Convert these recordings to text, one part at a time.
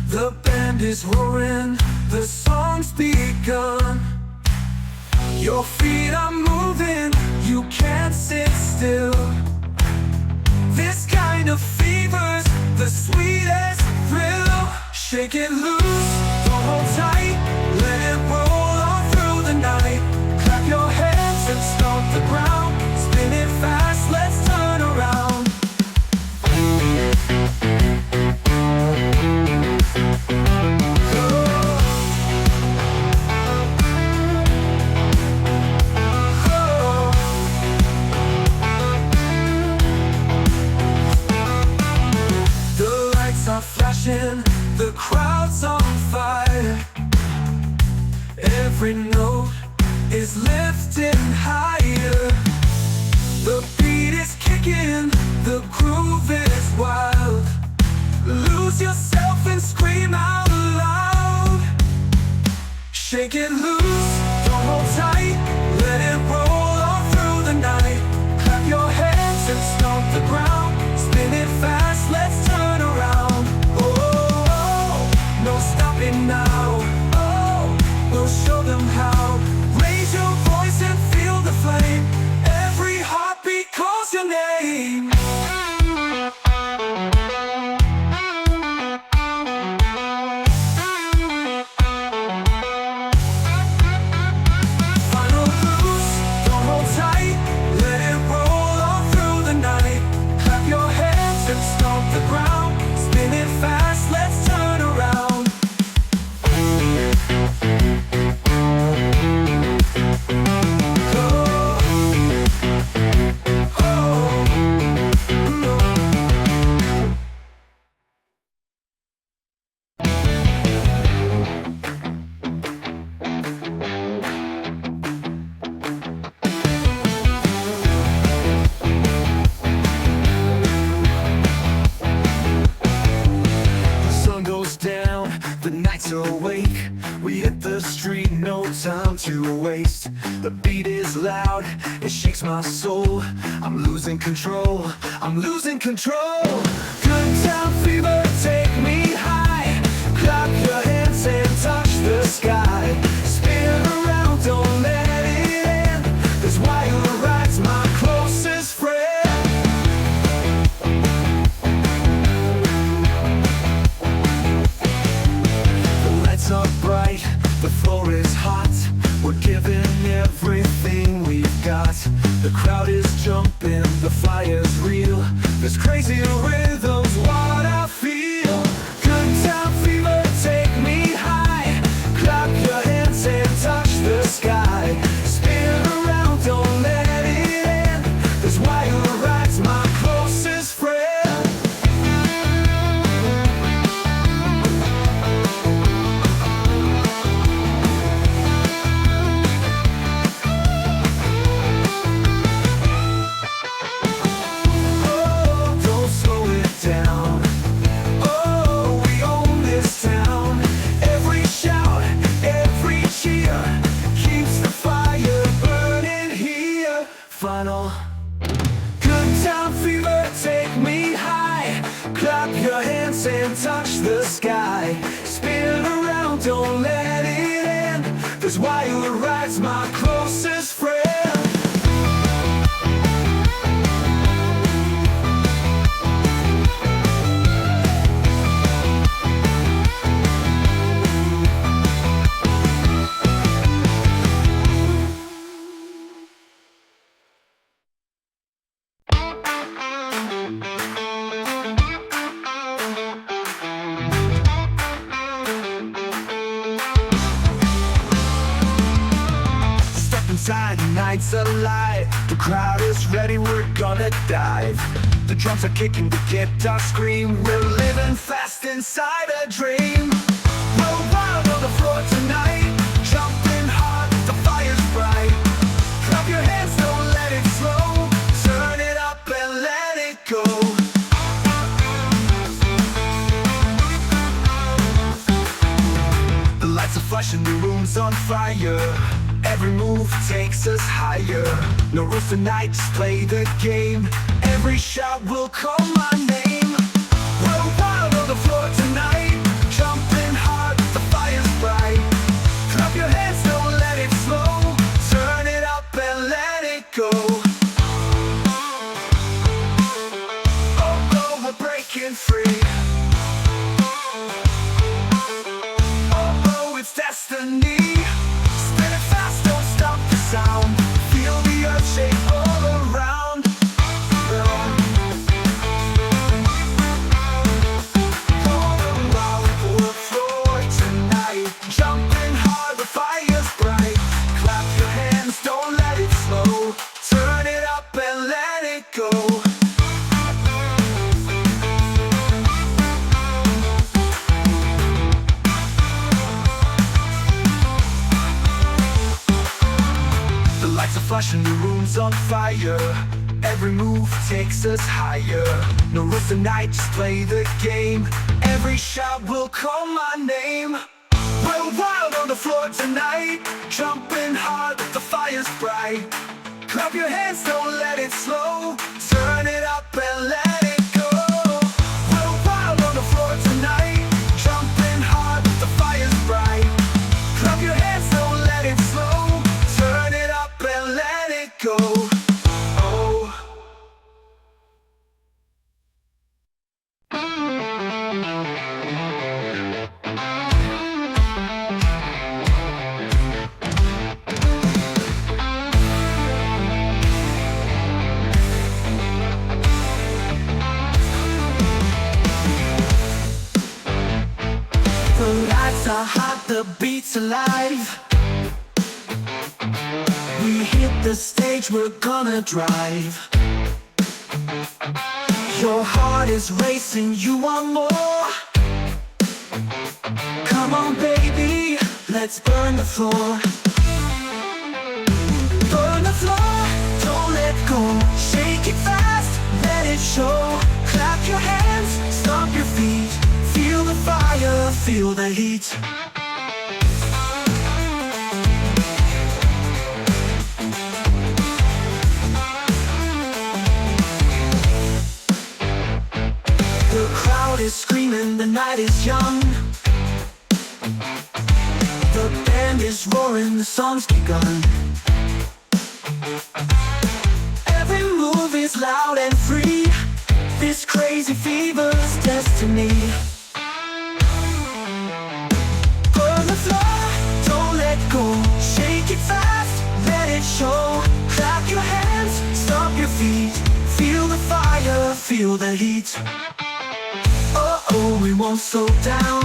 The band is roaring, the song's begun. Your feet are moving, you can't sit still. This kind of fever's the sweetest thrill. Shake it loose, don't hold tight, let it roll on through the night. Clap your hands and stomp the ground, spin it fast, let's turn around. The lights are flashing, the crowd's on fire. Every note is lifting higher. The beat is kicking, the groove is wild. Lose yourself and scream out loud. Shake it loose, don't hold tight, let it roll all through the night. Clap your hands and stomp the ground, spin it fast, let's turn around. No stopping now, we'll show them how. Raise your voice and feel the flame, every heartbeat calls your name. Final loose, don't hold tight, let it roll all through the night. Clap your hands and stomp the ground, spin it fast, let's turn around. The nights are awake, we hit the street, no time to waste. The beat is loud, it shakes my soul. I'm losing control, I'm losing control. Good time fever, take me high. Clap your hands and touch the sky. Spin around, don't let it end. This wire ride's my closest friend. Are bright, the floor is hot. We're giving everything we've got. The crowd is jumping, the fire's real. This crazy rhythm's what I feel. Good time fever, take me high. Clap your hands and touch the sky. Spin around, don't let it end. This wire ride's my closest friend. Final. Good time fever, take me high. Clap your hands and touch the sky. Spin around, don't let it end. This wire ride's my closest friend. Inside, the night's alive. The crowd is ready, we're gonna dive. The drums are kicking, the guitar scream. We're living fast inside a dream. We're wild on the floor tonight, jumping hard, the fire's bright. Clap your hands, don't let it slow. Turn it up and let it go. The lights are flashing, the room's on fire. Every move takes us higher. No rules tonight, just play the game. Every shot will call my name. We're wild on the floor tonight, jump flashing, the room's on fire. Every move takes us higher. No rules tonight, just play the game. Every shot will call my name. We're wild on the floor tonight, jumping hard, the fire's bright. Clap your hands, don't let it slow. Turn it up and let it go. We're wild on the floor tonight, jumping hard, the fire's bright. Clap your hands, don't let it slow. Turn it up and let it go. The lights are hot, the beat's alive. We hit the stage, we're gonna drive. Your heart is racing, you want more. Come on baby, let's burn the floor. Burn the floor, don't let go. Shake it fast, let it show. Clap your hands, stomp your feet. Feel the fire, feel the heat. The crowd is screaming, the night is young. The band is roaring, the song's begun. Every move is loud and free. This crazy fever's destiny. Don't let go, shake it fast, let it show. Clap your hands, stomp your feet. Feel the fire, feel the heat. Oh, we won't slow down.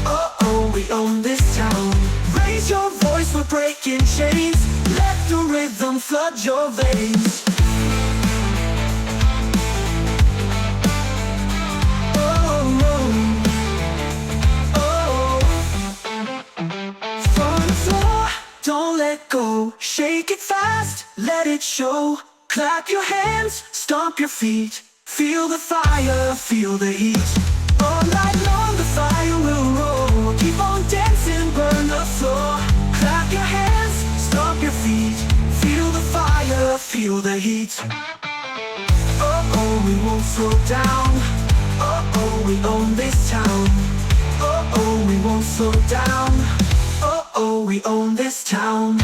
Oh, we own this town. Raise your voice, we're breaking chains. Let the rhythm flood your veins. Don't let go, shake it fast, let it show. Clap your hands, stomp your feet. Feel the fire, feel the heat. All night long the fire will roll. Keep on dancing, burn the floor. Clap your hands, stomp your feet. Feel the fire, feel the heat. Oh, we won't slow down. Oh, we own this town. Oh, we won't slow down. Oh, we own this town.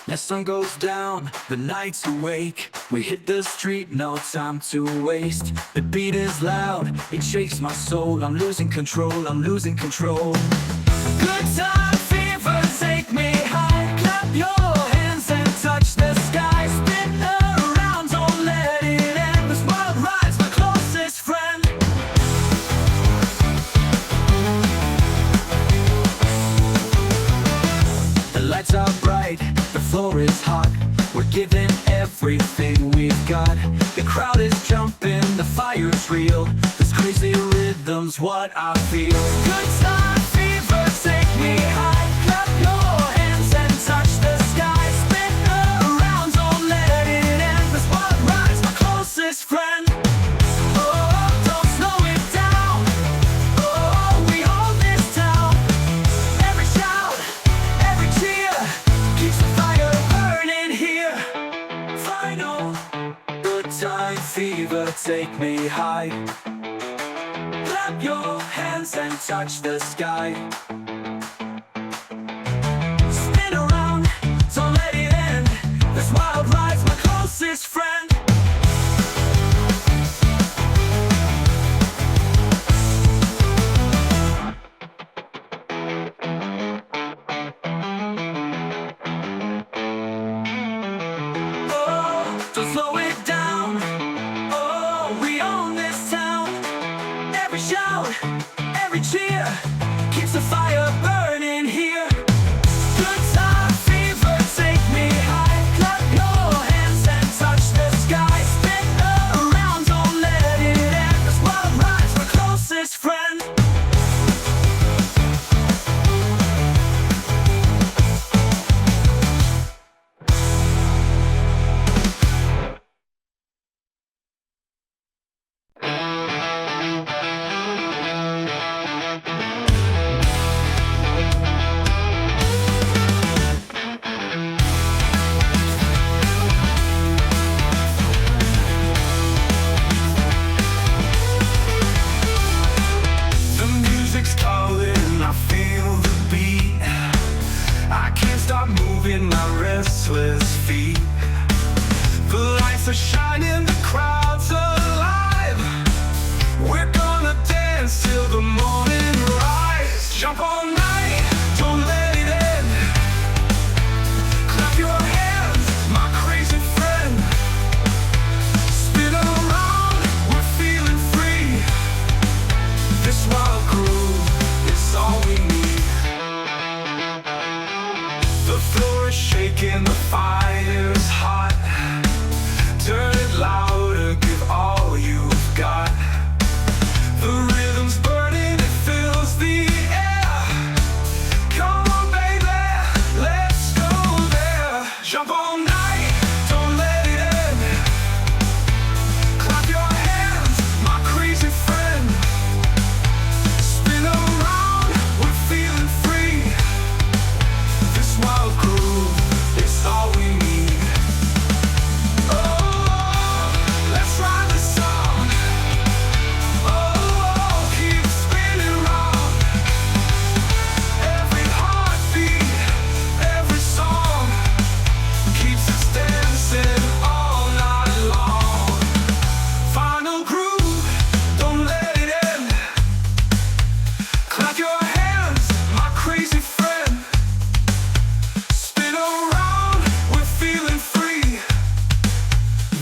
As sun goes down, the night's awake. We hit the street, no time to waste. The beat is loud, it shakes my soul. I'm losing control, I'm losing control. Good time fever, take me high. Clap your hands and touch the sky. Spin around, don't let it end. This world rides my closest friend. The lights are bright, the floor is hot. We're giving everything we've got. The crowd is jumping, the fire's real. This crazy rhythm's what I feel. Good time fever, take me high. Clap your hands and touch the sky. Spin around, don't let it end. This what rides my closest friend. Oh, don't slow it down. Oh, we own this town. Every shout, every cheer keeps the fire burning here. Final, good time fever, take me high. Clap your hands and touch the sky. Spin around, don't let it end. This wild ride's my closest friend. Oh, don't slow it down. Oh, we own this town. Every shout, every cheer keeps the fire burning here. Good time fever, take me high. Clap your hands and touch the sky. Spin around, don't let it end. 'Cause wild ride's my closest friend. The music's calling, I feel the beat. I can't stop moving my restless feet. The lights are shining, the crowd's alive. We're gonna dance till the morning rise. Jump all night, don't let it end. Clap your hands, my crazy friend. Spin around, we're feeling free. This wild groove is all we need. The floor is shaking, the fire's hot. Turn it louder, give all you've got. The rhythm's burning, it fills the air. Come on, baby, let's go there. Jump all night, don't let it end. Clap your hands, my crazy friend. Spin around, we're feeling free. This wild groove is all we need. Oh, let's ride the song. Oh, keep spinning round. Every heartbeat, every song keeps us dancing all night long. Final groove, don't let it end. Clap your hands, my crazy friend. Spin around, we're feeling free.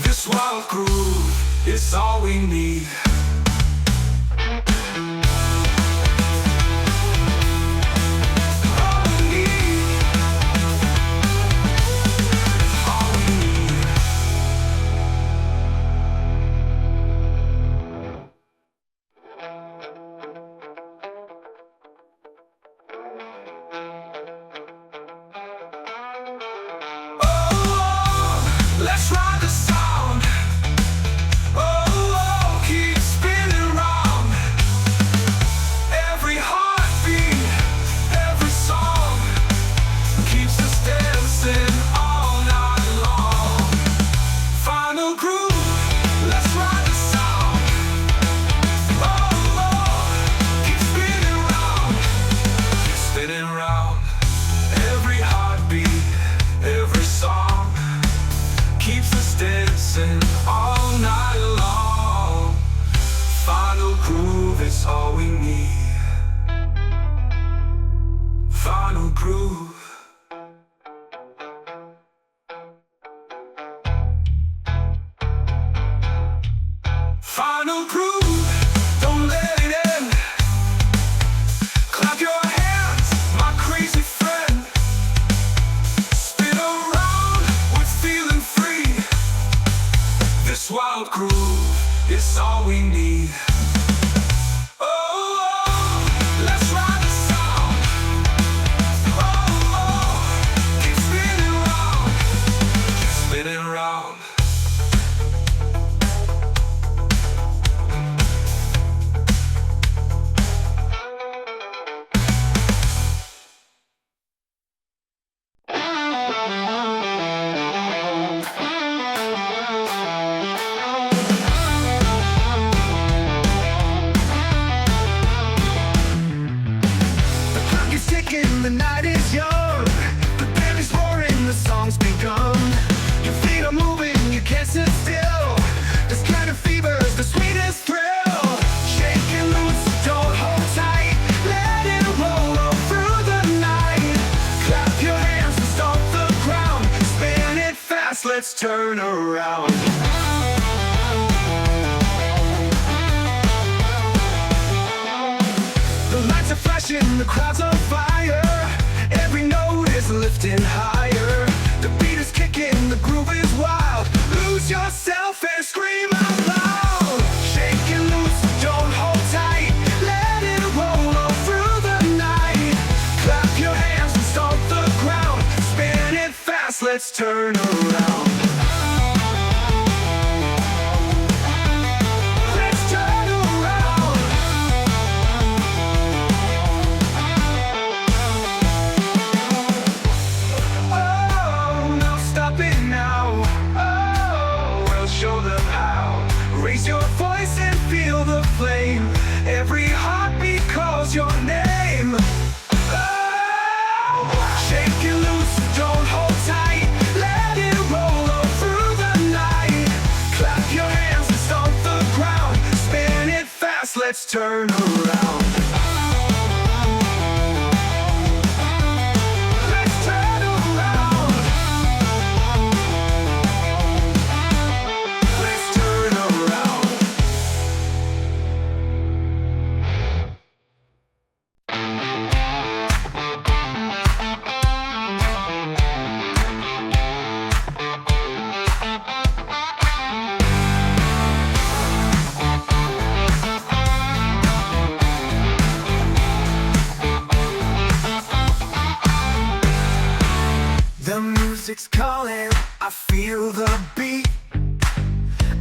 This wild groove is all we need. All we need. All we need. Oh, let's ride the sound. Oh, keep spinning round. Every heartbeat, every song keeps us dancing all night long. Final groove, let's ride the sound. Oh, keep spinning round. Keep spinning round. Every heartbeat, every song keeps us dancing all night long. Final groove is all we need. Final groove. Final groove, don't let it end. Clap your hands, my crazy friend. Spin around, we're feeling free. This wild groove is all we need. Oh, let's ride the sound. Oh, keep spinning round. Keep spinning round. The night is young, the band is roaring, the song's begun. Your feet are moving, you can't sit still. This kind of fever's the sweetest thrill. Shake and loose, don't hold tight. Let it roll all through the night. Clap your hands and stomp the ground. Spin it fast, let's turn around. The lights are flashing, the turn around. Let's turn around. Oh, no stopping now. Oh, we'll show them how. Raise your voice and feel the flame. Every heartbeat calls your name. Oh, shake it loose, don't hold tight. Let it roll all through the night. Clap your hands and stomp the ground. Spin it fast, let's turn around. Let's turn around. Let's turn around. The music's calling, I feel the beat.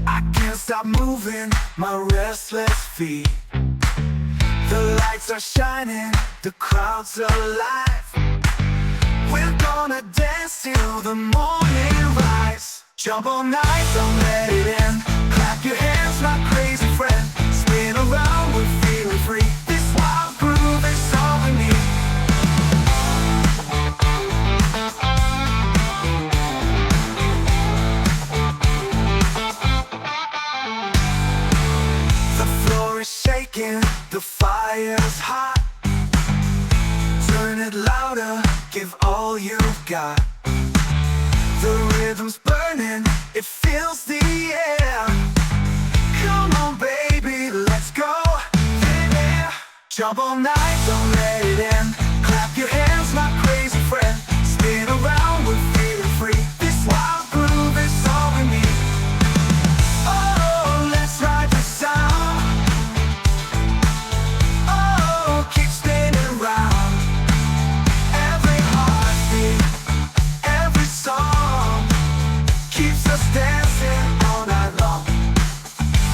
I can't stop moving my restless feet. The lights are shining, the crowd's alive. We're gonna dance till the morning rise. Jump all night, don't let it end. Clap your hands, my crazy friend. Spin around, we're feeling free. This wild groove is all we need. The floor is shaking, the fire's hot. Turn it louder, give all you've got. The rhythm's burning, it fills the air. Come on baby, let's go. Yeah. Jump all night, don't let it end. Clap your hands, my crazy friend. Spin around, we're feeling free. This wild groove is all we need. Oh, let's ride the sound. Oh, keep spinning round. Every heartbeat, every song keeps us dancing all night long.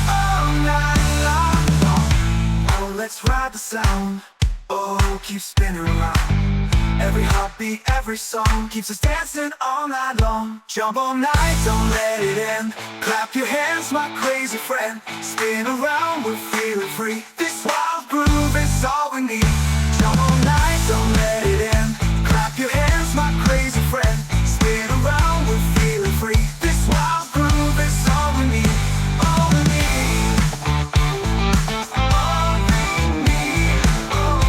All night long. Oh, let's ride the sound. Oh, keep spinning around. Every heartbeat, every song keeps us dancing all night long. Jump all night, don't let it end. Clap your hands, my crazy friend. Spin around, we're feeling free. This wild groove is all we need. Jump all night, don't let it end. Clap your hands, my crazy friend. Spin around, we're feeling free. This wild groove is all we need. All we need. All we need. Oh.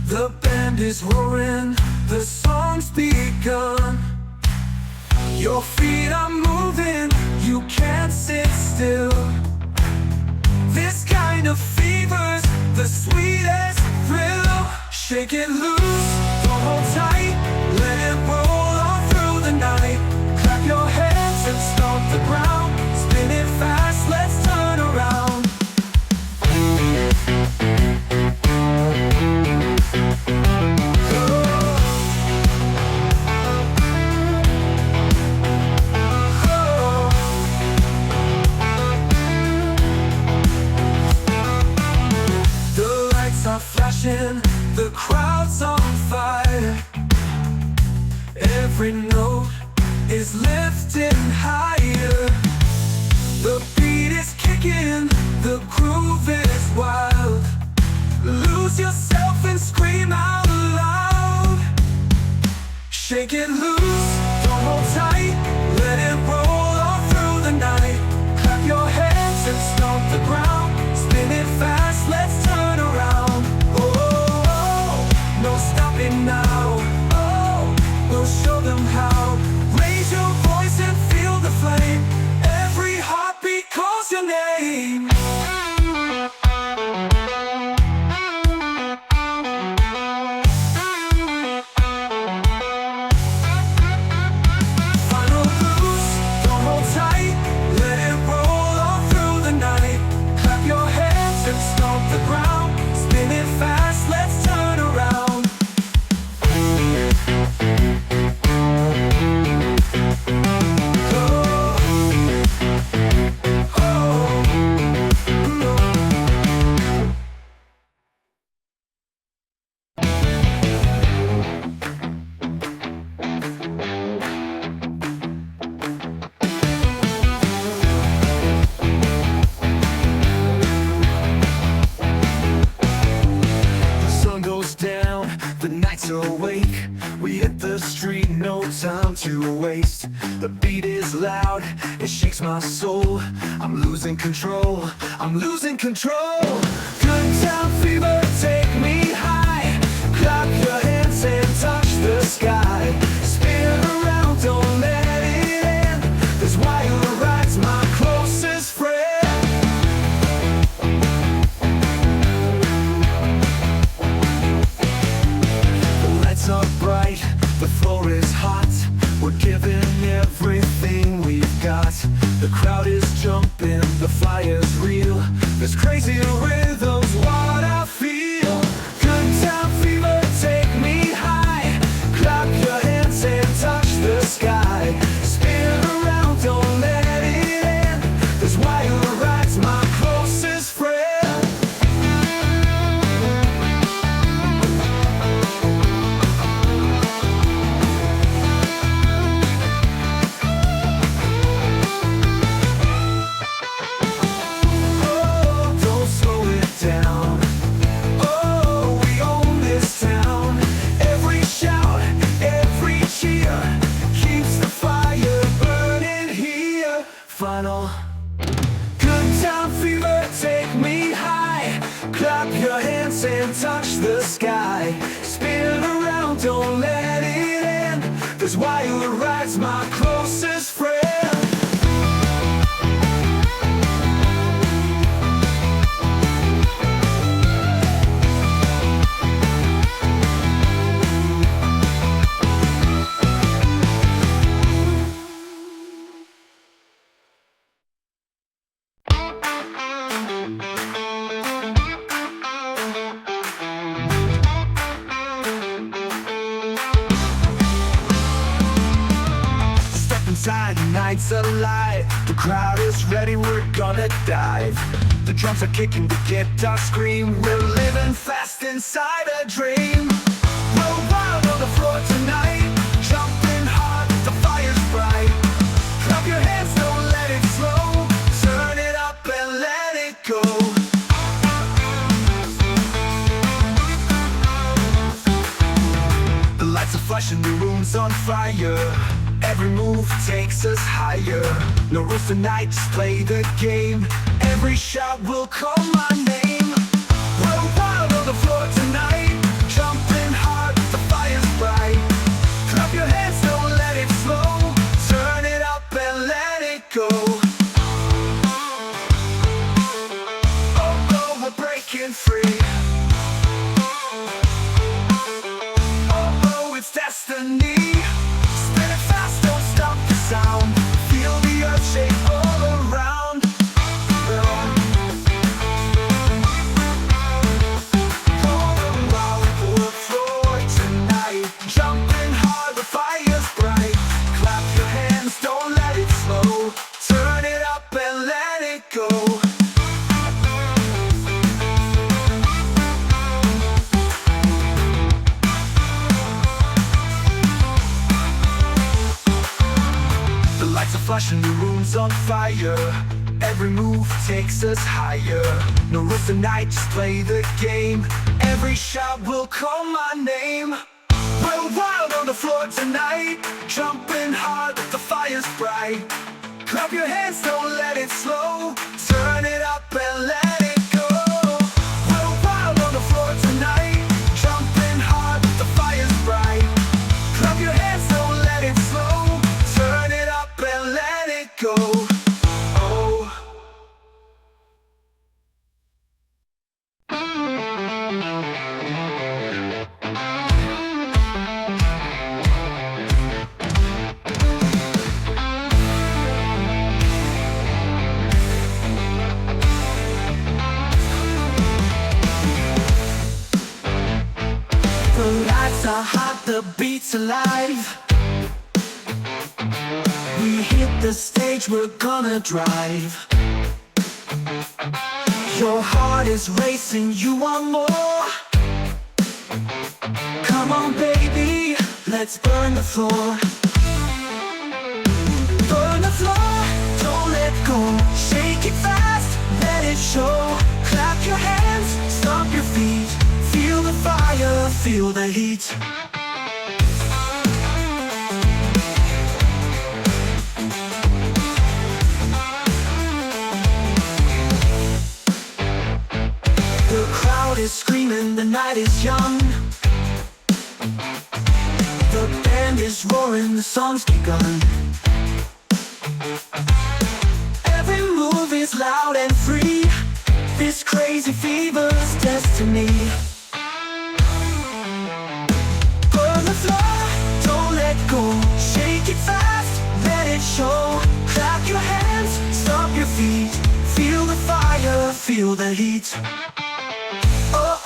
The band is roaring, the song's begun. Your feet are moving, you can't sit still. This kind of fever's the sweetest thrill. Shake it loose, don't hold tight, let it roll on through the night. Clap your hands and stomp the ground, spin it fast, let's turn around. The crowd's on fire. Every note is lifting higher. The beat is kicking, the groove is wild. Lose yourself and scream out loud. Shake it loose, don't hold tight, let it roll all through the night. Clap your hands and stomp the ground, spin it fast, let's turn around. Stopping now, oh, we'll show them how. Raise your voice and feel the flame. Every heartbeat calls your name. Final loose, don't hold tight, let it roll all through the night. Clap your hands and stomp the ground, spin it fast, let's turn around. Awake, we hit the street, no time to waste. The beat is loud, it shakes my soul. I'm losing control, I'm losing control. Good time fever, take me high. Clap your hands and touch the sky. Spin around, don't let it end. This wire ride's my closest friend. Are bright, the floor is hot. We're giving everything we've got. The crowd is jumping, the fire's real. This crazy rhythm's what I feel. Good time fever, take me high. Clap your hands and touch the sky. Spin around, don't let it end. This wire ride's my closest friend. Final. Good time fever, take me high. Clap your hands and touch the sky. Spin around, don't let it end. This wire ride's my closest friend. Night's alive, the crowd is ready, we're gonna dive. The drums are kicking, the guitar scream. We're living fast inside a dream. We're wild on the floor tonight, jumping hard, the fire's bright. Clap your hands, don't let it slow. Turn it up and let it go. The lights are flashing, the room's on fire. Every move takes us higher. No rules tonight, just play the game. Every shot will call my name. We're wild on the floor tonight, jump rushing, the room's on fire. Every move takes us higher. No rules tonight, just play the game. Every shot will call my name. We're wild on the floor tonight, jumping hard, the fire's bright. Clap your hands, don't let it slow. Turn it up and let it go. We're wild on the floor tonight, jumping hard, the fire's bright. Clap your hands, don't let it slow. Turn it up and let it go. Oh. The lights are hot, the beat's alive. We hit the stage, we're gonna drive. Your heart is racing, you want more. Come on baby, let's burn the floor. Burn the floor, don't let go. Shake it fast, let it show. Clap your hands, stomp your feet. Feel the fire, feel the heat. The crowd is screaming, the night is young. The band is roaring, the song's begun. Every move is loud and free. This crazy fever's destiny. Burn the floor, don't let go. Shake it fast, let it show. Clap your hands, stomp your feet. Feel the fire, feel the heat.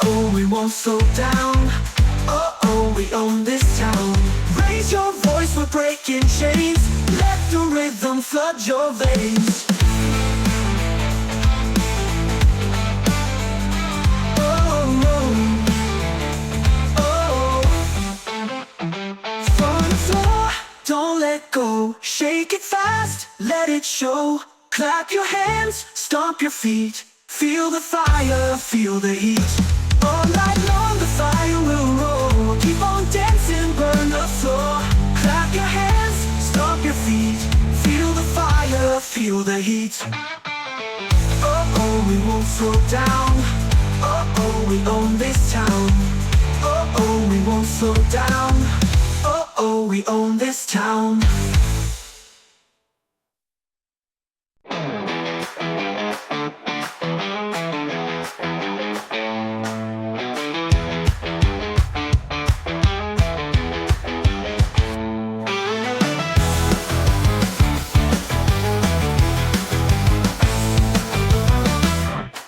Oh, we won't slow down. Oh, we own this town. Raise your voice, we're breaking chains. Let the rhythm flood your veins. Don't let go, shake it fast, let it show. Clap your hands, stomp your feet. Feel the fire, feel the heat. All night long the fire will roll. Keep on dancing, burn the floor. Clap your hands, stomp your feet. Feel the fire, feel the heat. Oh, we won't slow down. Oh, we own this town. Oh, we won't slow down. Oh, we own this town.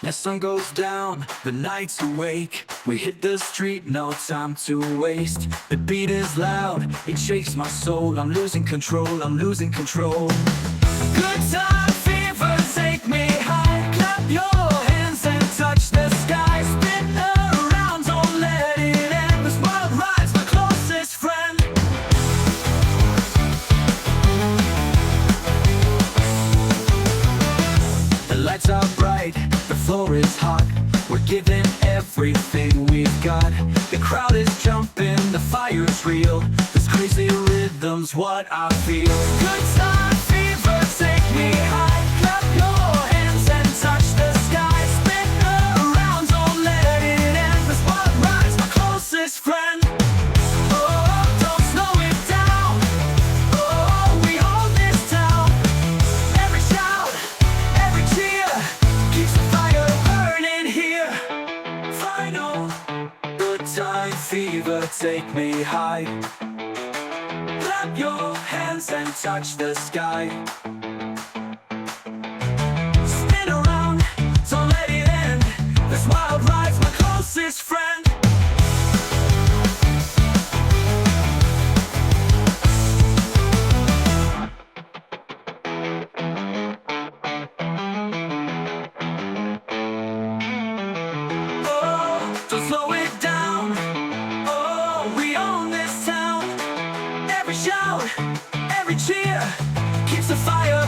As sun goes down, the night's awake. We hit the street, no time to waste. The beat is loud, it shakes my soul. I'm losing control, I'm losing control. Good time fever, take me high. Clap your hands and touch the sky. Spin around, don't let it end. This world ride's my closest friend. The lights are bright, the floor is hot. We're giving everything we've got. The crowd is jumping, the fire's real. This crazy rhythm's what I feel. Good time fever, take me high. Clap your hands and touch the sky. Spin around, don't let it end. This world ride's my closest friend. Oh, don't slow it down. Oh, we own this town. Every shout, every cheer keeps the fire burning here. Final, good time fever, take me high. Clap your hands and touch the sky. Spin around, don't let it end. This wild ride's my closest friend. Oh, don't slow it down. Oh, we own this town. Every shout, every cheer keeps the fire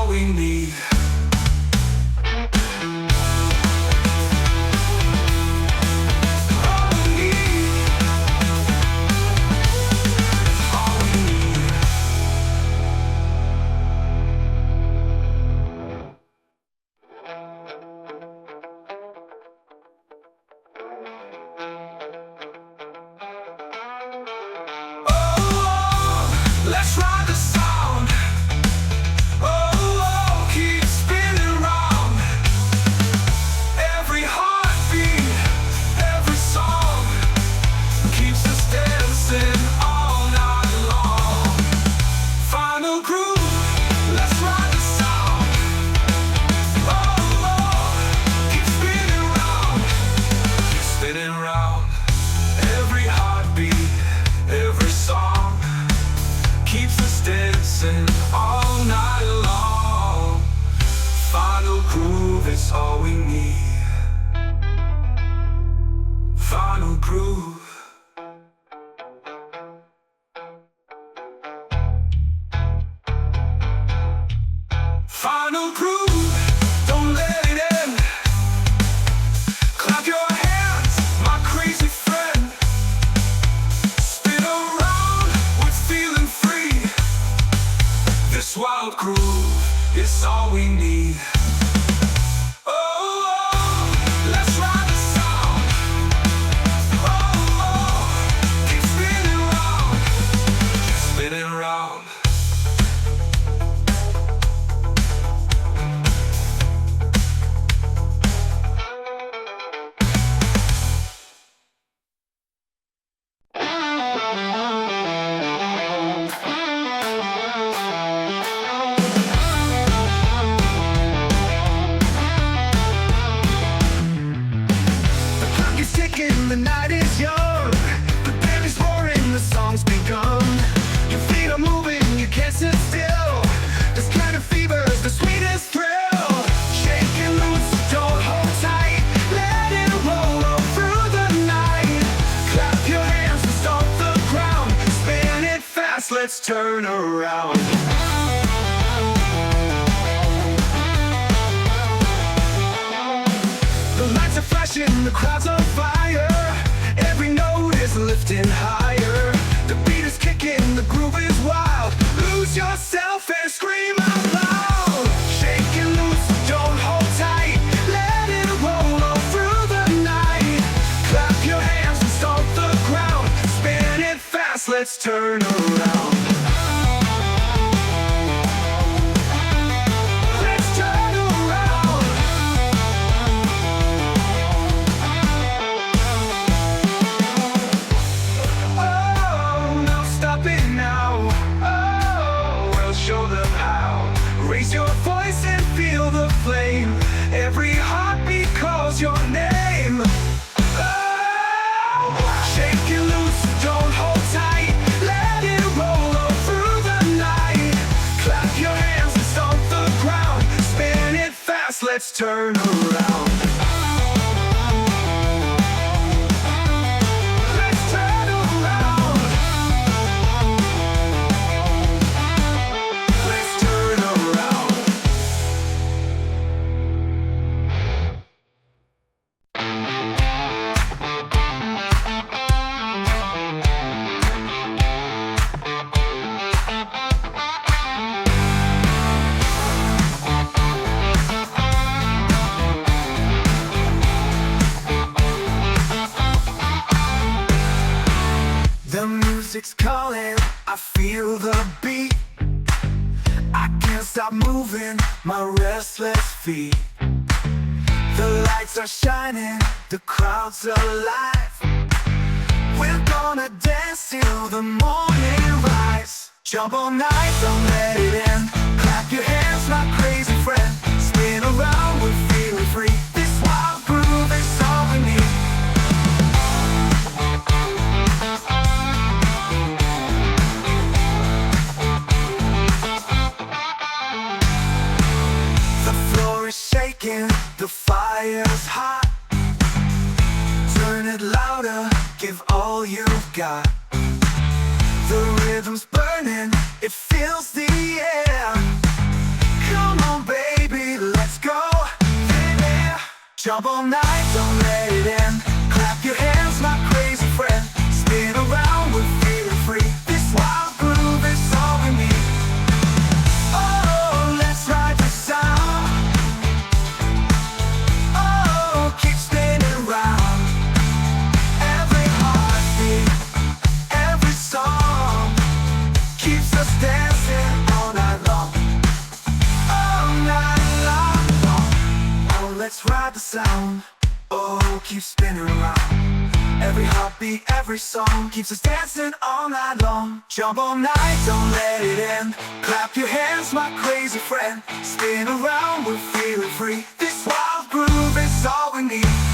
all we need. Let's ride the sound. Oh, keep spinning round. Every heartbeat, every song keeps us dancing all night long. Final groove, let's ride the sound. Oh, keep spinning round. Keep spinning round. Every heartbeat, every song keeps us dancing all night long. Final groove is all we need. Final groove. Final groove, don't let it end. Clap your hands, my crazy friend. Spin around, we're feeling free. This wild groove is all we need. Oh, let's ride the sound. Oh, keep spinning round, keep spinning round. The night is young, the band is roaring, the song's begun. Your feet are moving, you can't sit still. This kind of fever's the sweetest thrill. Shake and loose, don't hold tight. Let it roll all through the night. Clap your hands and stomp the ground. Spin it fast, let's turn around. The lights are flashing, the crowd's on fire. Every note is lifting higher. The beat is kicking, the groove is wild. Lose yourself and scream out loud. Shake and loose, don't hold tight. Let it roll all through the night. Clap your hands and stomp the ground. Spin it fast, let's turn around. Your voice and feel the flame. Every heartbeat calls your name. Oh, shake it loose, don't hold tight. Let it roll all through the night. Clap your hands and stomp the ground. Spin it fast, let's turn around. The music's calling, I feel the beat. I can't stop moving my restless feet. The lights are shining, the crowd's alive. We're gonna dance till the morning rise. Jump all night, don't let it end. Clap your hands, my crazy friend. Spin around, we're feeling free. This wild groove is all we need. The fire's hot. Turn it louder, give all you've got. The rhythm's burning, it fills the air. Come Jump all night, don't let it end. Clap your hands, my crazy friend. Spin around, we're feeling free. This wild groove is all we need. Oh, let's ride the sound. Oh, keep spinning round. Every heartbeat, every song keeps us dancing all night long. All night long. Oh, let's ride the sound. Oh, keep spinning around. Every heartbeat, every song keeps us dancing all night long. Jump all night, don't let it end. Clap your hands, my crazy friend. Spin around, we're feeling free. This wild groove is all we need.